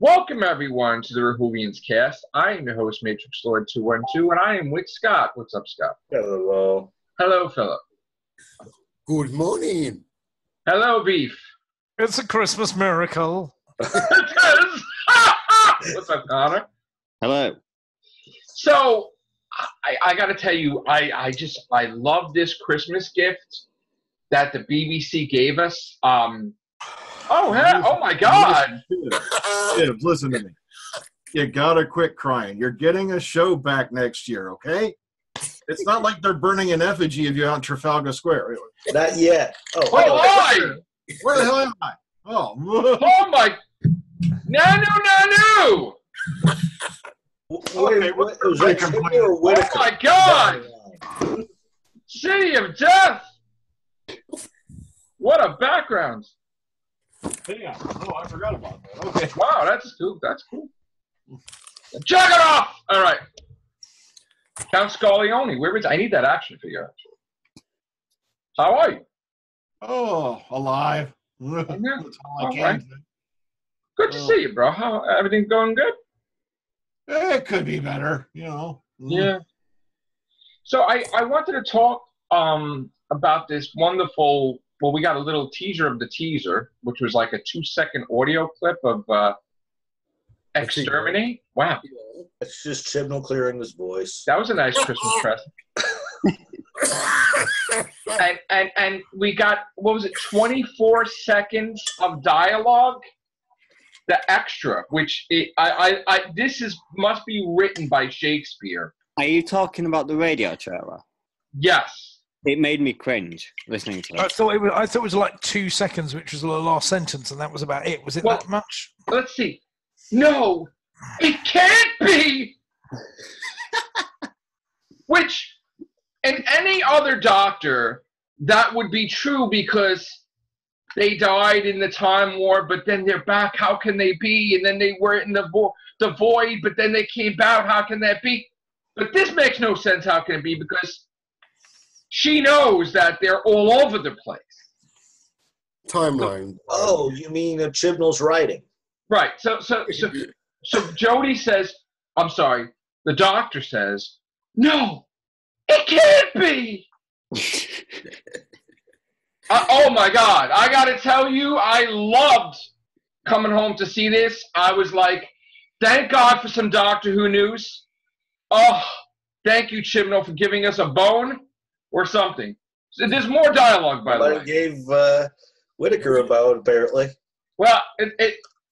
Welcome everyone to the Whovians cast. I am your host, Matrix Lord 212, and I am with Scott. What's up, Scott? Hello. Hello, Phillip. Good morning. Hello, Beef. It's a Christmas miracle. What's up, Connor? Hello. So, I got to tell you, I love this Christmas gift that the BBC gave us. Oh my God! Kids, listen to me. You gotta quit crying. You're getting a show back next year, okay? It's not like they're burning an effigy of you out in Trafalgar Square. Not yet. Oh, why? Where the hell am I? Oh, Oh my! No! Okay, Was that Chimney or Oh Whitaker? my God! City of Death! What a background! yeah. Oh, I forgot about that. Okay. Wow, that's cool. Check it off! All right. Count Scorleone. Where is? I need that action figure. Actually. How are you? Oh, alive. Yeah. That's all I All can right. do. Good to see you, bro. How everything going good? It could be better, you know. Yeah. So I wanted to talk about this wonderful. Well, we got a little teaser of the teaser, which was like a 2-second audio clip of Exterminate. Wow, It's just Chibnall clearing his voice. that was a nice Christmas present. and we got, what was it, 24 seconds of dialogue. The extra, which this must be written by Shakespeare. Are you talking about the radio trailer? Yes. It made me cringe listening to I it. thought it was like 2 seconds, which was the last sentence, and that was about it. Was it Well, that much? Let's see. No, it can't be. Which, in any other doctor, that would be true because they died in the Time War, but then they're back. How can they be? And then they were in the void, but then they came out. How can that be? But this makes no sense. How can it be? Because she knows that they're all over the place. Timeline. Oh, you mean Chibnall's writing? Right. So Jody says, I'm sorry, the doctor says, no, it can't be. Oh my God. I got to tell you, I loved coming home to see this. I was like, thank God for some Doctor Who news. Oh, thank you, Chibnall, for giving us a bone or something. So there's more dialogue, by the way. I gave Whitaker about, apparently. Well,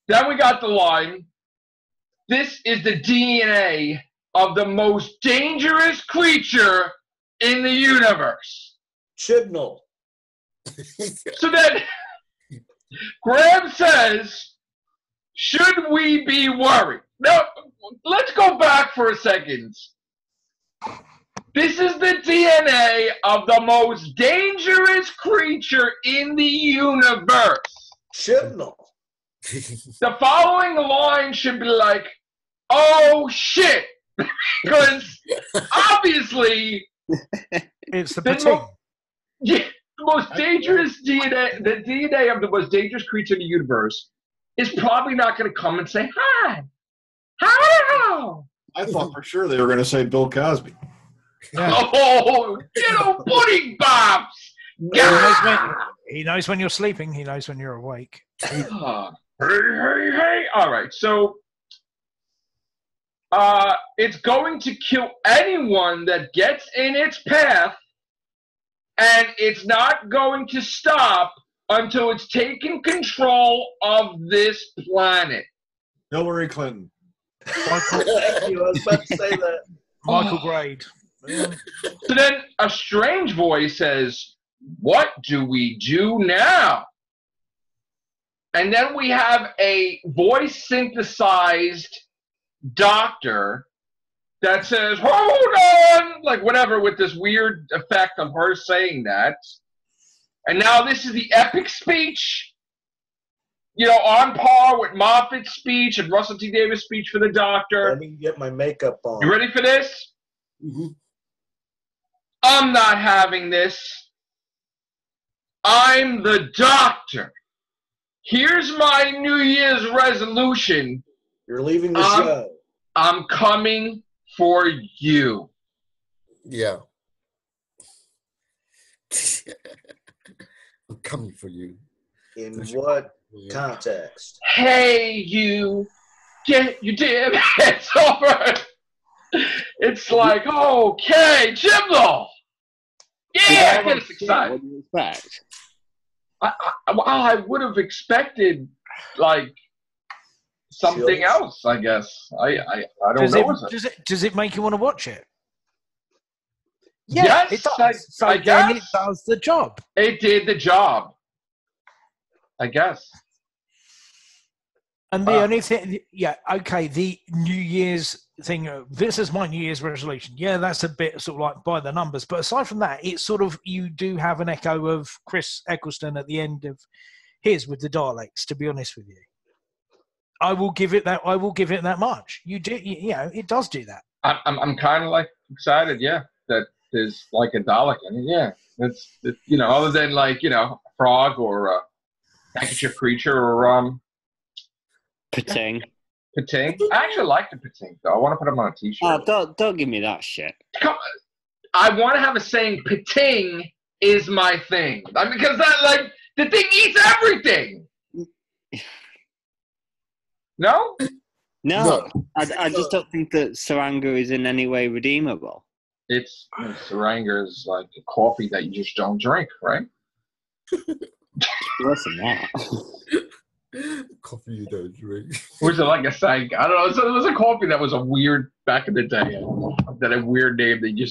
then we got the line. This is the DNA of the most dangerous creature in the universe. Chibnall. So then Graham says, should we be worried? Now, let's go back for a second. This is the DNA of the most dangerous creature in the universe. Chibnall. The following line should be like, oh shit, because obviously It's the the Pating. the most dangerous DNA, the DNA of the most dangerous creature in the universe is probably not going to come and say, hi, how? I thought for sure they were going to say Bill Cosby. Yeah. Oh, little pudding bombs. He knows when you're sleeping. He knows when you're awake. Hey. All right, so it's going to kill anyone that gets in its path, and it's not going to stop until it's taken control of this planet. Hillary Clinton. Michael, Thank you. I was about to say that. Michael Grade. So then a strange voice says, what do we do now? And then we have a voice synthesized doctor that says, hold on, like whatever, with this weird effect of her saying that. And now this is the epic speech, you know, on par with Moffat's speech and Russell T. Davis' speech for the doctor. Let me get my makeup on. You ready for this? Mm-hmm. I'm not having this. I'm the doctor. Here's my New Year's resolution You're leaving the show. I'm coming for you. Yeah. I'm coming for you. In what context? Hey, you. Get your damn hands over. It's like, okay, Jimbo. Yeah, get us excited. What do you expect? I would have expected, like, something Chills. else, I guess. I don't know. Does it make you want to watch it? Yes, it does. I then it guess. does the job. It did the job, I guess. And the only thing, the New Year's thing, this is my New Year's resolution. Yeah, that's a bit sort of like by the numbers. But aside from that, it's sort of, you do have an echo of Chris Eccleston at the end of his with the Daleks, to be honest with you. I will give it that much. You do, it does do that. I'm kind of like excited, that there's like a Dalek in it. It's other than like, a frog or a handkerchief creature or Pating. Pating. I actually like the Pating though. I want to put them on a t-shirt. Oh, don't give me that shit. Come on. I want to have a saying, Pating is my thing. I mean, because that, like, the thing eats everything. No? No. I just don't think that Saranga is in any way redeemable. Saranga is like a coffee that you just don't drink, right? Listen, that. Coffee you don't drink. Was it like a saying? I don't know. So it was a coffee that was a weird, back in the day, that a weird name that you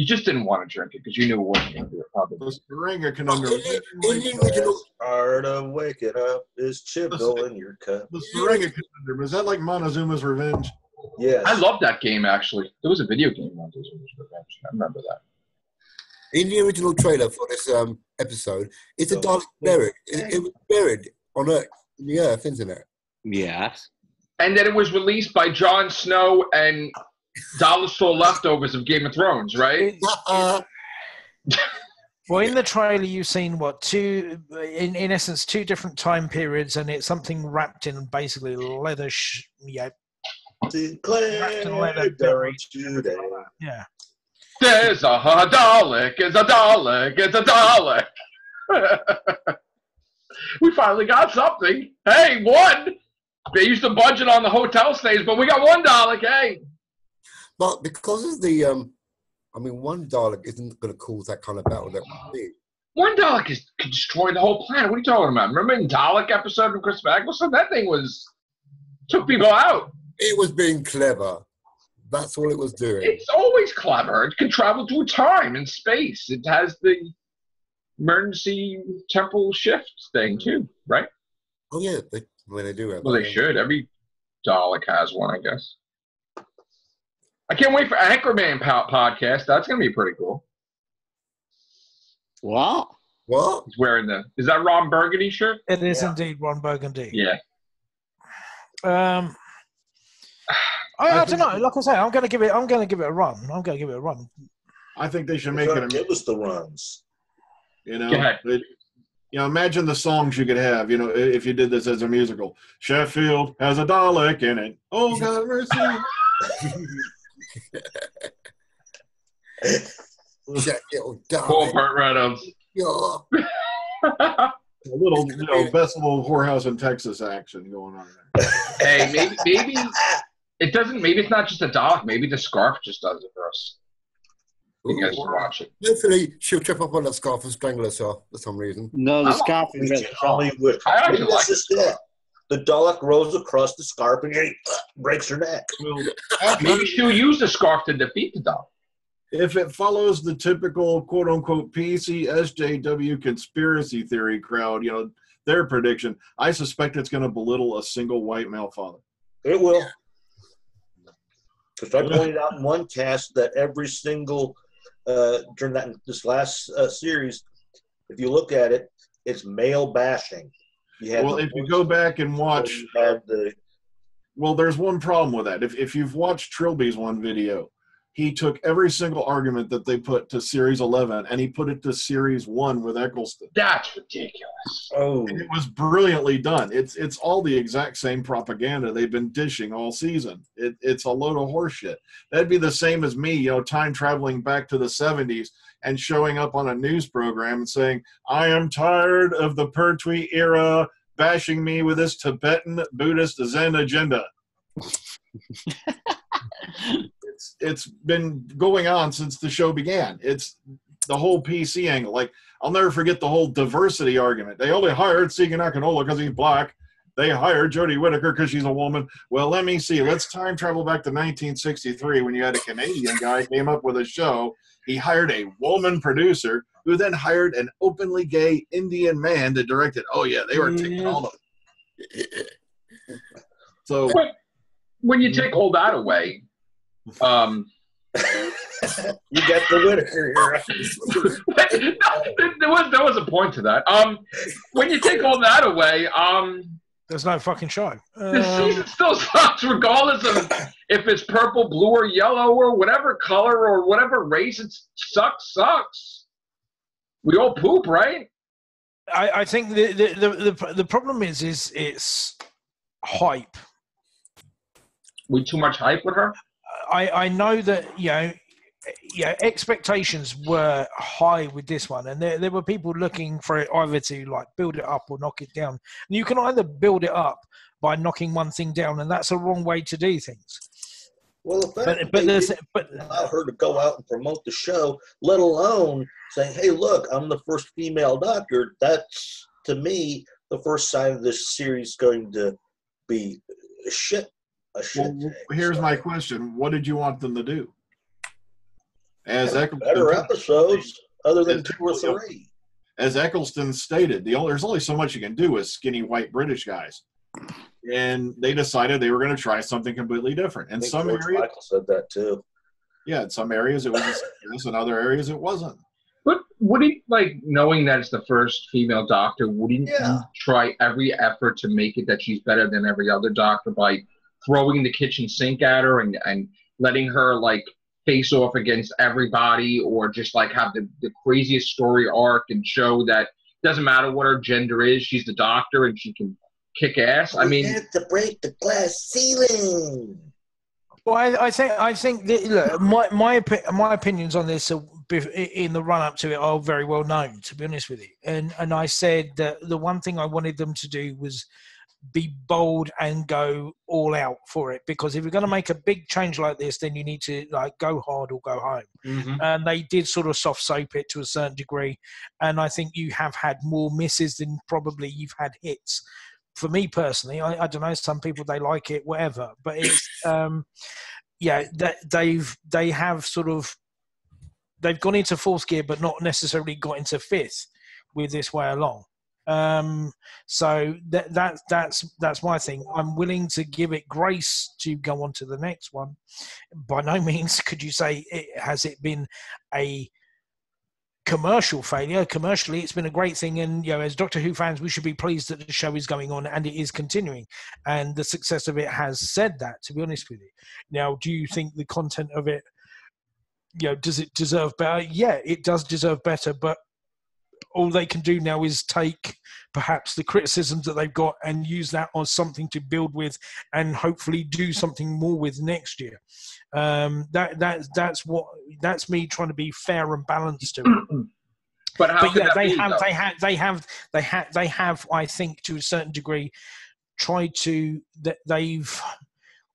just didn't want to drink it because you knew it wasn't going to be a problem. The Saranga conundrum. Part of waking up is Chibnall in your cup. The Saranga conundrum. Is that like Montezuma's Revenge? Yes. I love that game, actually. There was a video game on Montezuma's Revenge. I remember that. In the original trailer for this episode, it's a Dalek buried. It was buried on Earth, in the Earth, isn't it? Yes. And then it was released by Jon Snow and dollar store leftovers of Game of Thrones, right? Well, in the trailer, you've seen in essence, two different time periods, and it's something wrapped in basically leather. Declare, buried. Yeah. There's a Dalek. It's a Dalek. It's a Dalek. We finally got something. Hey, one. They used to budget on the hotel stays, but we got one Dalek. Hey. But because of the, one Dalek isn't going to cause that kind of battle that we see. One Dalek could destroy the whole planet. What are you talking about? Remember in Dalek episode from Chris Eccleston? That thing took people out. It was being clever. That's all it was doing. It's always clever. It can travel through time and space. It has the emergency temporal shift thing too, right? Oh yeah, they do have. Well, they should. Every Dalek has one, I guess. I can't wait for Anchorman podcast. That's going to be pretty cool. What? He's wearing is that Ron Burgundy shirt? It is indeed Ron Burgundy. Yeah. I don't know. Like I say, I'm going to give it a run. I think they should make it. Give us the runs. Go ahead. Imagine the songs you could have. If you did this as a musical. Sheffield has a Dalek in it. Oh God, mercy. Sheffield Dalek. Poor Burt Reynolds. Yeah. A little, best little whorehouse in Texas action going on there. Hey, maybe it doesn't. Maybe it's not just a Dalek. Maybe the scarf just does it for us. You guys can watch it. Hopefully, she'll trip up on that scarf and strangle herself for some reason. No, the scarf is really Hollywood. I actually like it. The Dalek rolls across the scarf and breaks her neck. Maybe she'll use the scarf to defeat the Dalek. If it follows the typical quote-unquote PC SJW conspiracy theory crowd, their prediction, I suspect it's going to belittle a single white male father. It will. Because I pointed out in one cast that every single, during this last series, if you look at it, it's male bashing. If you go back and watch... Well, there's one problem with that. If you've watched Trilby's one video, he took every single argument that they put to Series 11 and he put it to Series 1 with Eccleston. That's ridiculous. Oh, And it was brilliantly done. It's all the exact same propaganda they've been dishing all season. It's a load of horseshit. That'd be the same as me, time traveling back to the 70s and showing up on a news program and saying, I am tired of the Pertwee era bashing me with this Tibetan Buddhist Zen agenda. It's been going on since the show began. It's the whole PC angle. Like, I'll never forget the whole diversity argument. They only hired Segan Akinola because he's black. They hired Jodie Whittaker because she's a woman. Well, let me see. Let's time travel back to 1963 when you had a Canadian guy came up with a show. He hired a woman producer who then hired an openly gay Indian man to direct it. Oh, yeah, they were taking all of it. So when you take all that away, you got the Whittaker here. there was a point to that. When you take all that away, there's no fucking show. the season still sucks, regardless of if it's purple, blue, or yellow, or whatever color or whatever race. It sucks. We all poop, right? I think the problem is it's hype. We too much hype with her. I know that expectations were high with this one, and there were people looking for it either to like build it up or knock it down. And you can either build it up by knocking one thing down, and that's a wrong way to do things. Well, the fact but allow her to go out and promote the show, let alone saying, "Hey, look, I'm the first female doctor." That's, to me, the first sign of this series going to be a shit. Well, here's my question: what did you want them to do? As better episodes, other than 2 or 3. As Eccleston stated, there's only so much you can do with skinny white British guys, and they decided they were going to try something completely different. In some areas, Michael said that too. Yeah, in some areas it was a success, in other areas it wasn't. But would he, knowing that it's the first female doctor, wouldn't you try every effort to make it that she's better than every other doctor by throwing the kitchen sink at her and letting her face off against everybody, or just have the craziest story arc and show that doesn't matter what her gender is, she's the doctor and she can kick ass? I mean, have to break the glass ceiling. Well, I think that, look, my opinions on this in the run up to it are very well known, to be honest with you. And I said that the one thing I wanted them to do was be bold and go all out for it, because if you're going to make a big change like this, then you need to go hard or go home. Mm-hmm. And they did sort of soft soap it to a certain degree, and I think you have had more misses than probably you've had hits. For me personally, I don't know, some people, they like it, whatever, but it's they've gone into fourth gear but not necessarily got into fifth with this way along. So that's my thing. I'm willing to give it grace to go on to the next one. By no means could you say has it been a commercial failure. Commercially, it's been a great thing, and as Doctor Who fans, we should be pleased that the show is going on and it is continuing, and the success of it has said that, to be honest with you. Now, do you think the content of it, does it deserve better? Yeah, it does deserve better, but all they can do now is take perhaps the criticisms that they've got and use that on something to build with, and hopefully do something more with next year. That's me trying to be fair and balanced to it. But they have, I think, to a certain degree, tried to they've.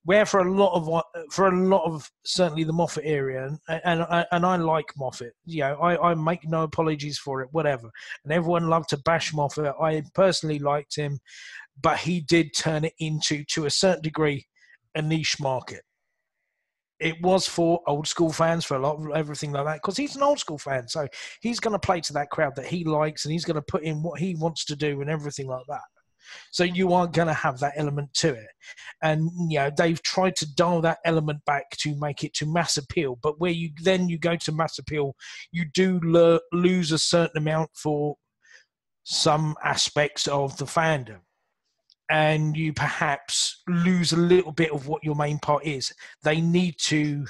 Where for a lot of certainly the Moffat area, and I like Moffat, I make no apologies for it, whatever. And everyone loved to bash Moffat. I personally liked him, but he did turn it into, to a certain degree, a niche market. It was for old school fans, for a lot of everything like that, because he's an old school fan, so he's going to play to that crowd that he likes, and he's going to put in what he wants to do and everything like that. So you are going to have that element to it. And, they've tried to dial that element back to make it to mass appeal. But where you go to mass appeal, you do lose a certain amount for some aspects of the fandom. And you perhaps lose a little bit of what your main part is. They need to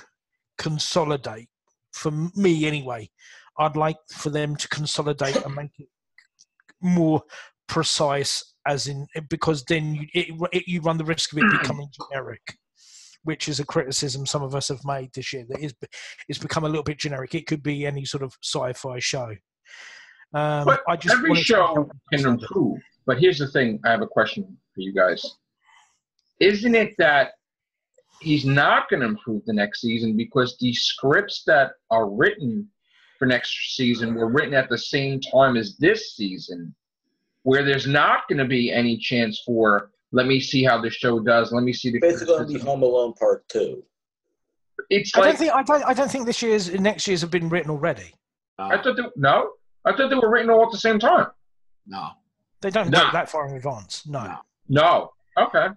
consolidate. For me, anyway, I'd like for them to consolidate and make it more precise, because then you run the risk of it becoming generic, which is a criticism some of us have made this year. That it's become a little bit generic. It could be any sort of sci-fi show. But every show can improve. But here's the thing. I have a question for you guys. Isn't it that he's not going to improve the next season because the scripts that are written for next season were written at the same time as this season, where there's not going to be any chance for, let me see how the show does. Let me see the. It's going to be Home Alone Part 2. It's I don't think next year's have been written already. I thought they were written all at the same time. No. They don't go that far in advance. No. Okay.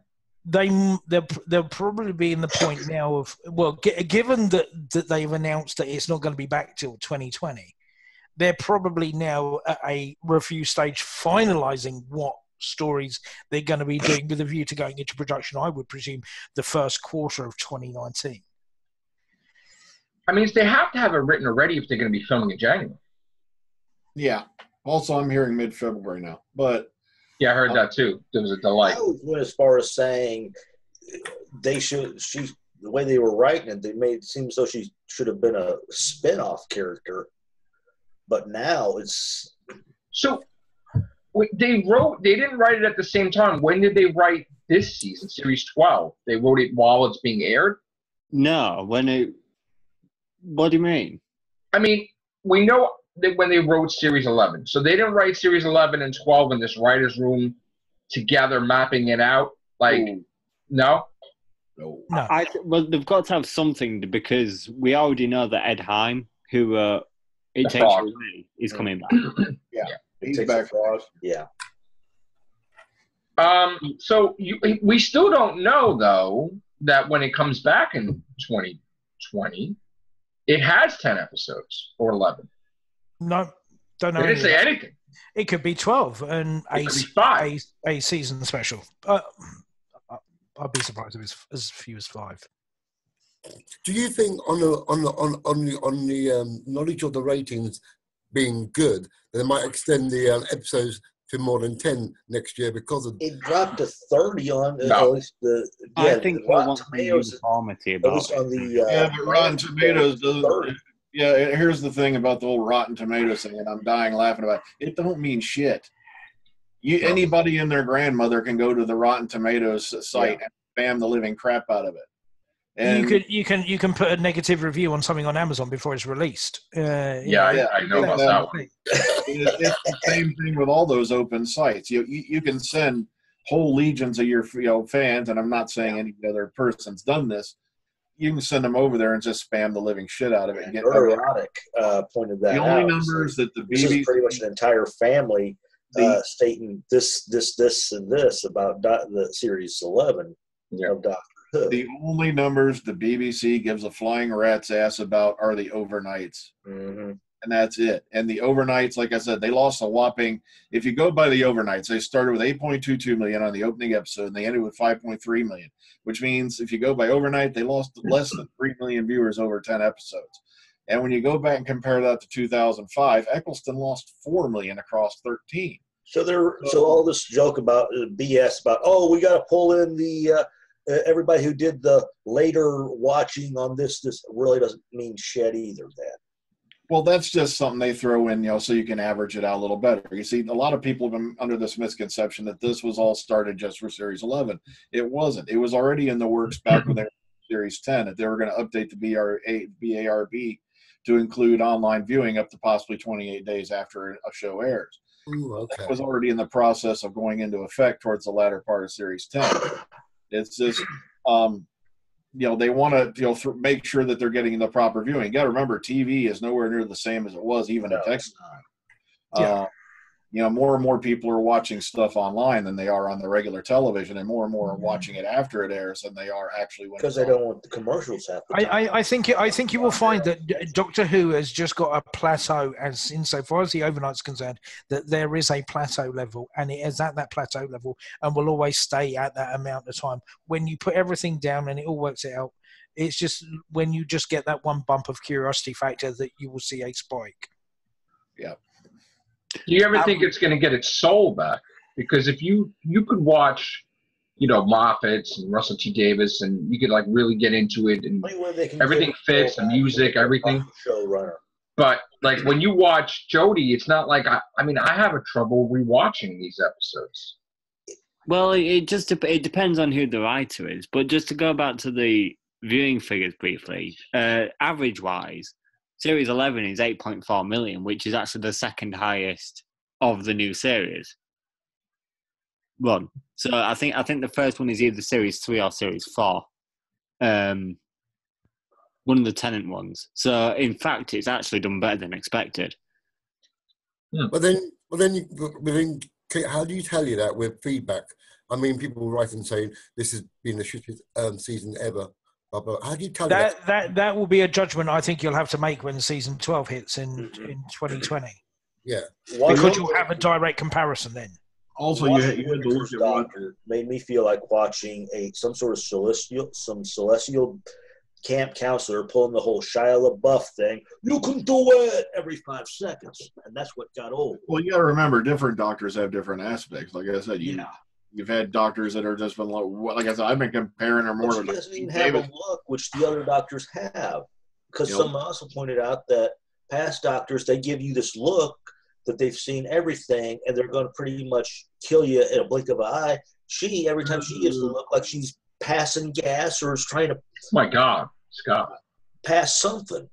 They'll probably be in the point now of, well, given that they've announced that it's not going to be back till 2020, they're probably now at a review stage finalising what stories they're going to be doing with a view to going into production, I would presume, the first quarter of 2019. I mean, they have to have it written already if they're going to be filming in January. Yeah. Also, I'm hearing mid-February now. But yeah, I heard that too. There was a delay. I went as far as saying the way they were writing it, they made it seem as though she should have been a spin-off character. But now it's... So they didn't write it at the same time. When did they write this season, Series 12? They wrote it while it's being aired? No, what do you mean? I mean, we know that when they wrote Series 11. So they didn't write Series 11 and 12 in this writer's room together, mapping it out? No? No. Well, they've got to have something, because we already know that Ed Heim, who It Takes You Away, is coming back. Yeah. He's back for us. Yeah. So we still don't know, though, that when it comes back in 2020, it has 10 episodes or 11. No, don't know. They didn't say anything. It could be 12 and a season special. I'd be surprised if it's as few as 5. Do you think on the knowledge of the ratings being good, that they might extend the episodes to more than 10 next year because of it? Dropped to 30 on at least I think they want the uniformity about it. But Rotten Tomatoes doesn't. Yeah, here's the thing about the whole Rotten Tomatoes thing, and I'm dying laughing about it. It don't mean shit. Anybody and their grandmother can go to the Rotten Tomatoes site and spam the living crap out of it. And you can put a negative review on something on Amazon before it's released. I know about that one. It's the same thing with all those open sites. You can send whole legions of your fans, and I'm not saying any other person's done this. You can send them over there and just spam the living shit out of it. And get Erotic pointed that out. The only numbers that the BBC is pretty much an entire family stating this, and this about the Series 11 of Doctor Who. The only numbers the BBC gives a flying rat's ass about are the overnights. Mm-hmm. And that's it. And the overnights, like I said, they lost a whopping, if you go by the overnights, they started with 8.22 million on the opening episode, and they ended with 5.3 million, which means if you go by overnight, they lost less than 3 million viewers over 10 episodes. And when you go back and compare that to 2005, Eccleston lost 4 million across 13. So all this joke about BS about, we got to pull in the everybody who did the later watching on this really doesn't mean shit either, then. Well, that's just something they throw in, so you can average it out a little better. You see, a lot of people have been under this misconception that this was all started just for Series 11. It wasn't. It was already in the works back when they were Series 10, that they were going to update the BARB to include online viewing up to possibly 28 days after a show airs. Ooh, okay. That was already in the process of going into effect towards the latter part of Series 10. It's just... they want to make sure that they're getting the proper viewing. You got to remember, TV is nowhere near the same as it was even at Texas. more and more people are watching stuff online than they are on the regular television, and more are watching it after it airs than they are actually when. Because they don't want the commercials happening. I think you will find that Doctor Who has just got a plateau, as insofar as the overnight's concerned, that there is a plateau level, and it is at that plateau level, and will always stay at that amount of time. When you put everything down and it all works it out, it's just when you just get that one bump of curiosity factor that you will see a spike. Yeah. Do you ever think it's going to get its soul back? Because if you could watch, Moffat's and Russell T Davis, and you could like really get into it, and everything fits, the music, everything. Showrunner. But like when you watch Jodie, it's not like I have a trouble rewatching these episodes. Well, it depends on who the writer is. But just to go back to the viewing figures briefly, average-wise, Series 11 is 8.4 million, which is actually the second highest of the new series run. So I think the first one is either Series 3 or Series 4. One of the Tennant ones. So in fact, it's actually done better than expected. But then, how do you tell you that with feedback? I mean, people write and saying this has been the shittest season ever. How do you tell that will be a judgment I think you'll have to make when season 12 hits in 2020. Yeah, because you'll have a direct comparison then. Also, you had to look at Doctor made me feel like watching some sort of celestial camp counselor pulling the whole Shia LaBeouf thing. You can do it every 5 seconds, and that's what got old. Well, you got to remember, different doctors have different aspects. Like I said, you've had doctors that are just been like I said, I've been comparing her more. She doesn't even have a look, which the other doctors have. Because someone also pointed out that past doctors, they give you this look that they've seen everything, and they're going to pretty much kill you in a blink of an eye. She, every time she gives the look, like she's passing gas or is trying to. My God, Scott. Pass something.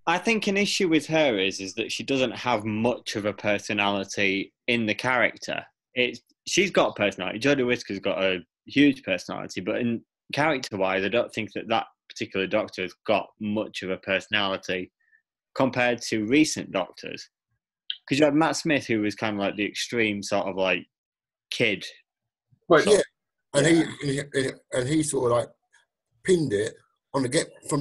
I think an issue with her is that she doesn't have much of a personality in the character. She's got personality. Jodie Whittaker's got a huge personality, but in character-wise, I don't think that particular doctor has got much of a personality compared to recent doctors. Because you had Matt Smith, who was kind of like the extreme sort of like kid. But and he sort of like pinned it from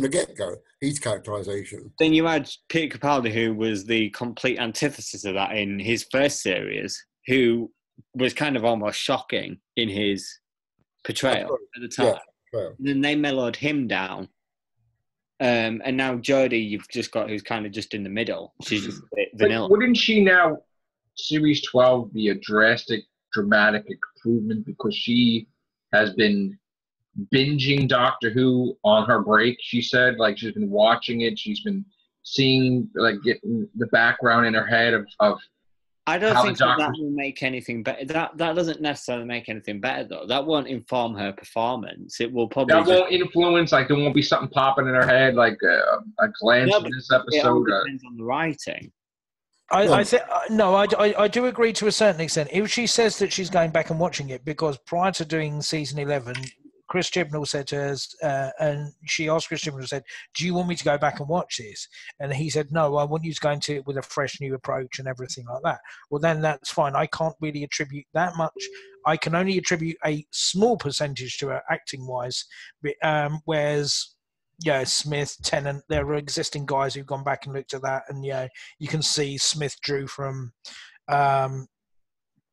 the get-go, his characterization. Then you had Peter Capaldi, who was the complete antithesis of that in his first series, who was kind of almost shocking in his portrayal at the time. Yeah. Then they mellowed him down. And now Jodie, you've just got who's kind of just in the middle. She's just a bit vanilla. But wouldn't she now, Series 12, be a dramatic improvement because she has been binging Doctor Who on her break, she said. Like, she's been watching it. She's been seeing, like, getting the background in her head of I don't think that will make anything better. That doesn't necessarily make anything better, though. That won't inform her performance. It will probably won't influence. Like, there won't be something popping in her head, like a glance in this episode. It all depends on the writing. I do agree to a certain extent. If she says that she's going back and watching it, because prior to doing season 11, Chris Chibnall said to her, and she asked Chris Chibnall, said, "Do you want me to go back and watch this?" And he said, "No, I want you to go into it with a fresh new approach and everything like that." Well, then that's fine. I can't really attribute that much. I can only attribute a small percentage to her acting-wise, whereas, Smith, Tennant, there are existing guys who've gone back and looked at that, and you can see Smith drew from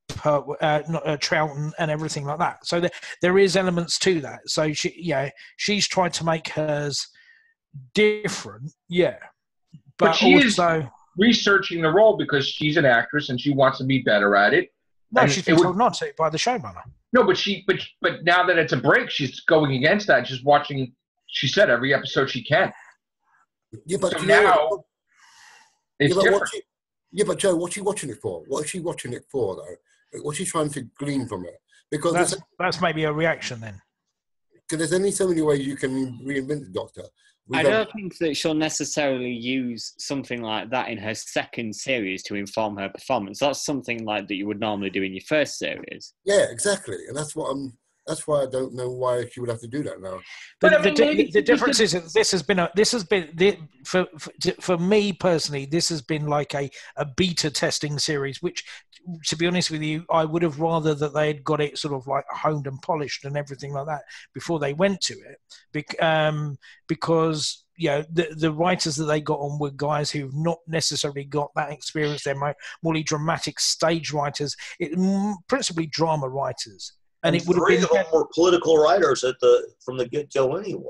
Troughton and everything like that. So there is elements to that. So she's tried to make hers different, but she also is researching the role because she's an actress and she wants to be better at it. No, she's been told not to by the showrunner. No, but now that it's a break, she's going against that. She's watching. She said every episode she can. Yeah, but so now it's different. But Joe, what's she watching it for? What is she watching it for, though? What's she trying to glean from it? Because that's maybe a reaction then. Because there's only so many ways you can reinvent the Doctor. I don't think that she'll necessarily use something like that in her second series to inform her performance. That's something like that you would normally do in your first series. Yeah, exactly, and That's why I don't know why she would have to do that now. But I mean, the difference is that for me personally, this has been like a beta testing series, which, to be honest with you, I would have rather that they had got it sort of like honed and polished and everything like that before they went to it, because the writers that they got on were guys who've not necessarily got that experience. They're more dramatic stage writers, principally drama writers. And it would have been three of them were political writers from the get-go anyway.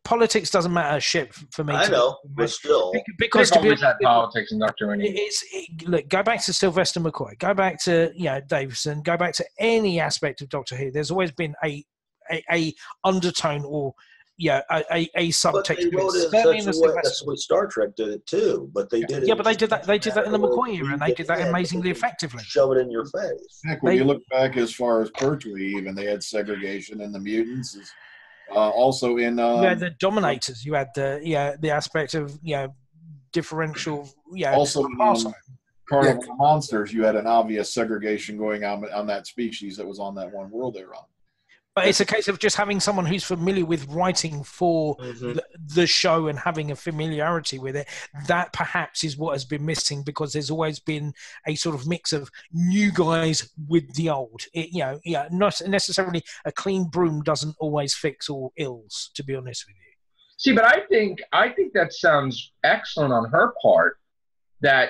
Politics doesn't matter shit for me. I know, but still, because they've always had politics in Doctor Who. Look, go back to Sylvester McCoy, go back to Davison, go back to any aspect of Doctor Who. There's always been a undertone or a subtext. That's what Star Trek did it too, but they did it. Yeah, but they did that in the McCoy era, and they did that amazingly effectively. Shove it in your face. Heck, when you look back as far as Pertwee, even they had segregation in the mutants. Also in you had the Dominators, you had the aspect of differential. Also in Carnival of Monsters, you had an obvious segregation going on that species that was on that one world they were on. But it's a case of just having someone who's familiar with writing for the show and having a familiarity with it. That perhaps is what has been missing, because there's always been a sort of mix of new guys with the old. Not necessarily a clean broom doesn't always fix all ills, to be honest with you. See, but I think that sounds excellent on her part, that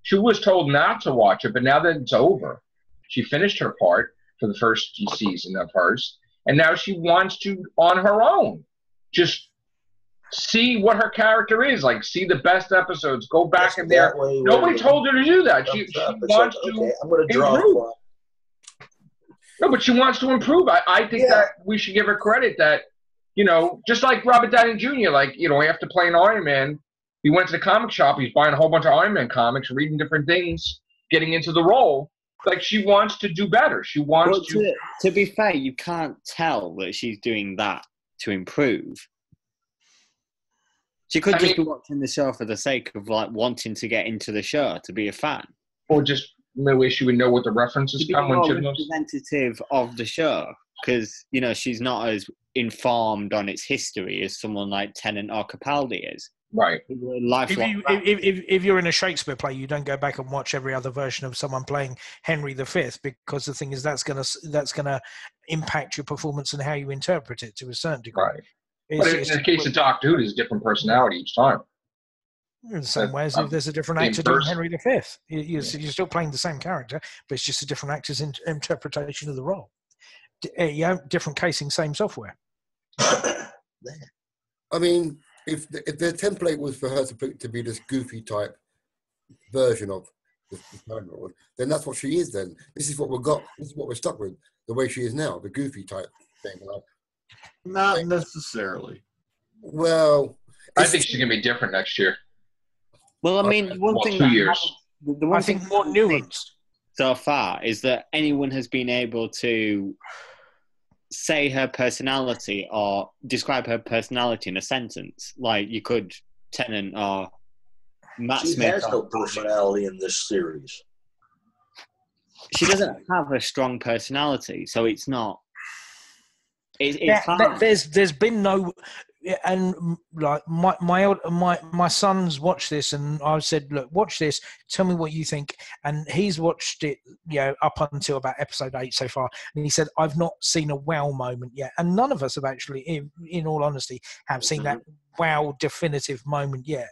she was told not to watch it, but now that it's over, she finished her part for the first season of hers, and now she wants to, on her own, just see what her character is like, see the best episodes, go back in there. Nobody told her to do that. She wants to I'm going to draw improve. No, but she wants to improve. I think that we should give her credit that, just like Robert Downey Jr., after playing Iron Man, he went to the comic shop, he's buying a whole bunch of Iron Man comics, reading different things, getting into the role. Like, she wants to do better. She wants to be fair, you can't tell that she's doing that to improve. She could just be watching the show for the sake of wanting to get into the show, to be a fan. Or just maybe she would know what the references come when she's representative of the show, because she's not as informed on its history as someone like Tennant or Capaldi is. Right. If you're in a Shakespeare play, you don't go back and watch every other version of someone playing Henry V, because the thing is that's gonna impact your performance and how you interpret it to a certain degree. Right. But in the case of Doctor Who, there's a different personality each time. In the same way as if there's a different actor doing Henry V, you're still playing the same character, but it's just a different actor's interpretation of the role. Different casing, same software. I mean, if the template was for her to be this goofy type version of the Time Lord, then that's what she is. Then this is what we've got. This is what we're stuck with. The way she is now, the goofy type thing. Not necessarily. Well, I think she's gonna be different next year. Well, I mean, one thing. 2 years. I think more nuanced so far is that anyone has been able to say her personality or describe her personality in a sentence. Like you could Tennant or Matt Smith. She has no personality in this series. She doesn't have a strong personality, so it's not. It's hard. There's been no, and like my son's watched this, and I said, look, watch this, tell me what you think, and he's watched it, up until about episode 8 so far, and he said, I've not seen a wow moment yet, and none of us have actually, in all honesty, have seen that wow definitive moment yet.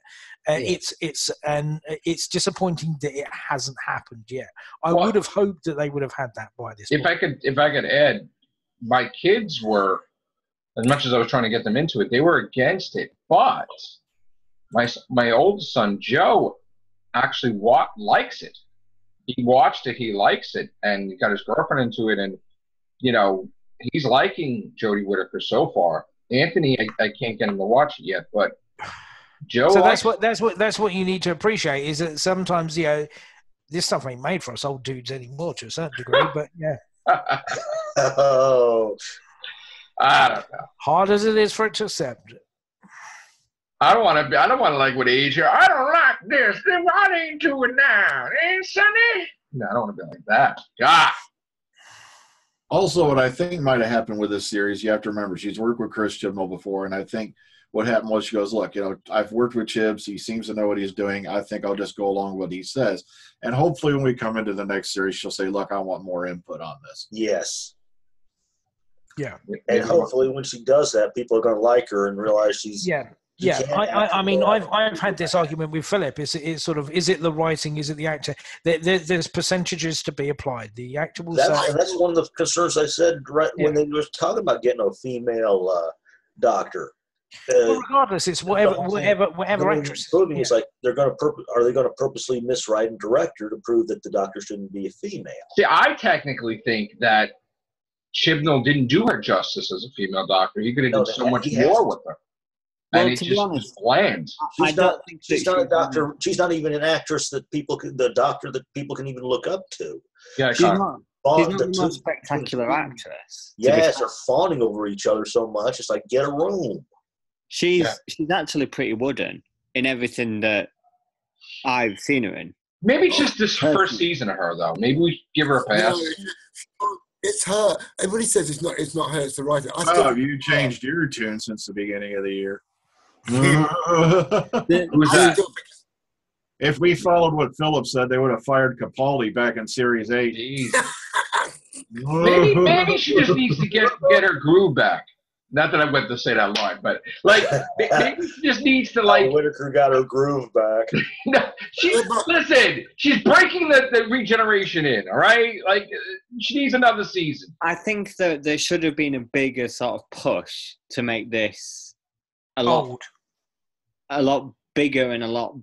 It's disappointing that it hasn't happened yet. I would have hoped that they would have had that by this point. If I could add, my kids were, as much as I was trying to get them into it, they were against it. But my oldest son, Joe, actually likes it. He watched it, he likes it, and he got his girlfriend into it, and, he's liking Jodie Whittaker so far. Anthony, I can't get him to watch it yet, but Joe. So that's what you need to appreciate, is that sometimes, this stuff ain't made for us old dudes anymore to a certain degree, but yeah. Oh, I don't know. Hard as it is for it to accept. I don't want to like with age here. I don't like this. I ain't doing now. Ain't Sonny? No, I don't want to be like that. God. Also, what I think might have happened with this series, you have to remember, she's worked with Chris Chibnall before, and I think what happened was she goes, look, I've worked with Chibs. He seems to know what he's doing. I think I'll just go along with what he says. And hopefully when we come into the next series, she'll say, look, I want more input on this. Yes. Yeah. And hopefully when she does that, people are going to like her and realize she's... Yeah. Yeah, I mean, I've had this argument with Phillip. Is it the writing? Is it the actor? There's percentages to be applied. The actor will say. That's one of the concerns I said when they were talking about getting a female doctor. Well, regardless, it's whatever actress. It's like are they going to purposely miswrite and direct her to prove that the doctor shouldn't be a female? See, I technically think that Chibnall didn't do her justice as a female doctor. He could have done so much more with her. Well, and to be honest, bland. She's not a doctor. She's not even an actress that the doctor that people can even look up to. Yeah, she's not the most spectacular actress. Yes, they're fawning over each other so much. It's like, get a room. She's actually pretty wooden in everything that I've seen her in. Maybe it's just this first season of her, though. Maybe we give her a pass. No, it's her. Everybody says it's not her. It's the writer. You changed your tune since the beginning of the year. If we followed what Phillip said, they would have fired Capaldi back in Series 8. maybe she just needs to get her groove back. Not that I went to say that line, but maybe she just needs to Whitaker got her groove back. No, listen, she's breaking the regeneration in. All right, she needs another season. I think that there should have been a bigger sort of push to make this a lot bigger and a lot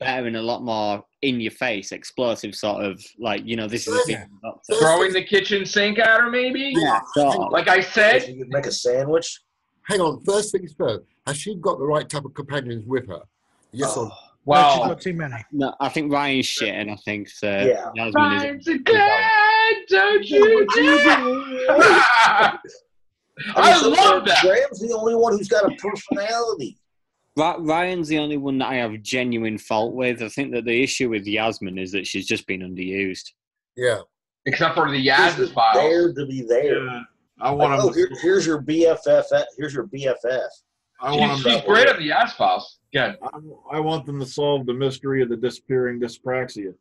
better and a lot more in your face, explosive sort of this is a thing. Throwing the kitchen sink at her, maybe. Yeah, like I said, you could make a sandwich. Hang on, first things first. Has she got the right type of companions with her? Yes or no? Well, no, she's got too many. No, I think Ryan's shit, and I think Yasmin Ryan's a good, don't you I love that. Graham's the only one who's got a personality. Ryan's the only one that I have genuine fault with. I think that the issue with Yasmin is that she's just been underused. Yeah. Except for the Yaz's files. There to be there. Yeah. I want here's your BFF. Here's your BFF. She's great at the Yaz files. Good. I want them to solve the mystery of the disappearing dyspraxia.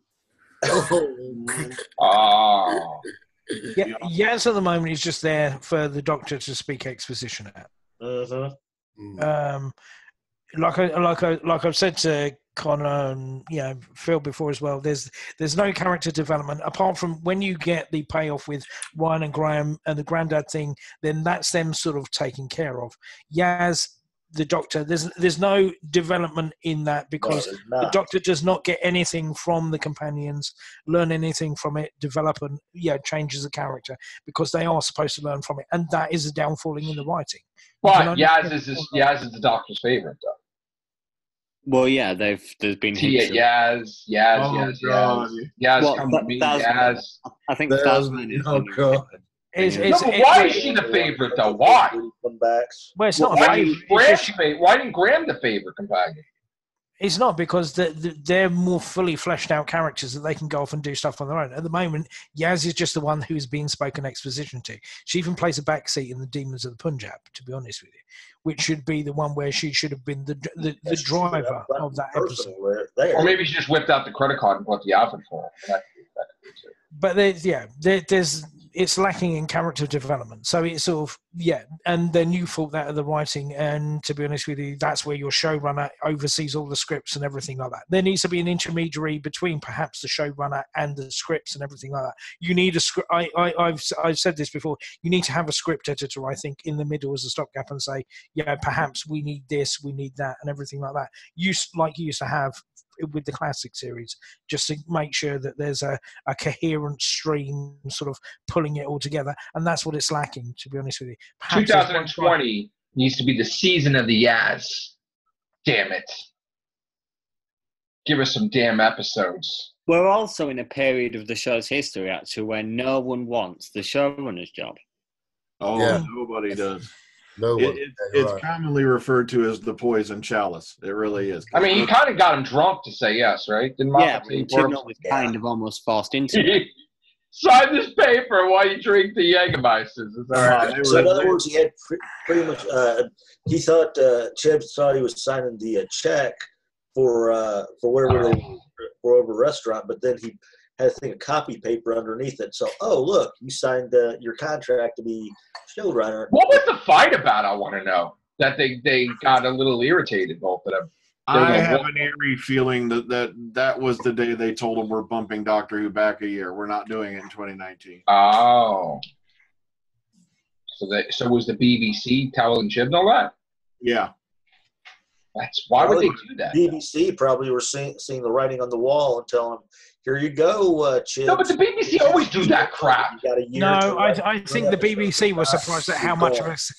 Oh. Yeah, Yaz at the moment is just there for the Doctor to speak exposition at. Like I've said to Connor and Phil before as well. There's no character development apart from when you get the payoff with Ryan and Graham and the granddad thing. Then that's them sort of taken care of. Yaz, the Doctor, there's no development in that because the Doctor does not get anything from the companions, learn anything from it, develop and changes the character because they are supposed to learn from it, and that is a downfalling in the writing. But Yaz is the Doctor's favorite, though. Well, yeah, there's been Yaz. Yaz, come with me, Yaz. I think Tasman is. Oh God. Why is she the favorite, though? Why? Well, it's not. Why didn't Graham the favorite companion? It's not because they're more fully fleshed out characters that they can go off and do stuff on their own. At the moment, Yaz is just the one who's being spoken exposition to. She even plays a backseat in the Demons of the Punjab, to be honest with you, which should be the one where she should have been the driver of that episode. Or maybe she just whipped out the credit card and bought the outfit for her. But it's lacking in character development. So it's sort of, and then you fault that of the writing. And to be honest with you, that's where your showrunner oversees all the scripts and everything like that. There needs to be an intermediary between perhaps the showrunner and the scripts and everything like that. You need a script. I've said this before. You need to have a script editor, I think, in the middle as a stopgap and say, perhaps we need this, we need that, and everything like that. Like you used to have with the classic series, just to make sure that there's a coherent stream sort of pulling it all together, and that's what it's lacking, to be honest with you. Perhaps 2020 needs to be the season of the Yaz. Damn it. Give us some damn episodes. We're also in a period of the show's history, actually, where no one wants the showrunner's job. Nobody does. No one. It's commonly referred to as the poison chalice. It really is. I mean, he kind of got him drunk to say yes, right? Chibnall was kind of almost forced into it. Sign this paper while you drink the Jägermeisters. Is that right? So in other words, he had pretty much. He thought Chip thought he was signing the check for whatever for over restaurant, but then he had a thing of copy paper underneath it. So, oh look, you signed your contract to be showrunner. What was the fight about? I want to know. That they got a little irritated, both of them. I have an eerie feeling that was the day they told him we're bumping Doctor Who back a year. We're not doing it in 2019. Oh. So was the BBC telling Chib all that? Yeah. Why would they do that? BBC probably were seeing the writing on the wall and telling him, "Here you go, Chib." No, but the BBC always do that crap. No, I think the BBC was surprised at how much of us.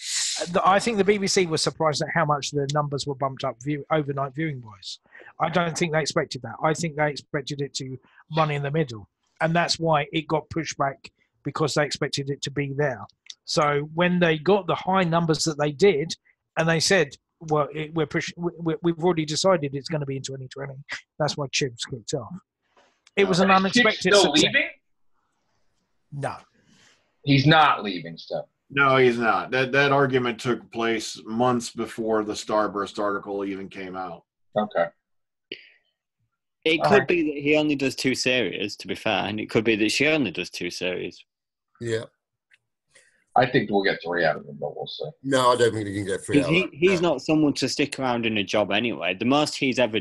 I think the BBC was surprised at how much the numbers were bumped up overnight viewing wise. I don't think they expected that. I think they expected it to run in the middle, and that's why it got pushed back, because they expected it to be there. So when they got the high numbers that they did, and they said, "Well, we've already decided it's going to be in 2020," that's why Chibs kicked off. It was an unexpected still success. leaving? No, he's not leaving stuff. No, he's not. That argument took place months before the Starburst article even came out. Okay. It could be that he only does 2 series, to be fair, and it could be that she only does 2 series. Yeah. I think we'll get 3 out of him, but we'll see. No, I don't think he can get 3 out of him. He's not someone to stick around in a job anyway. The most he's ever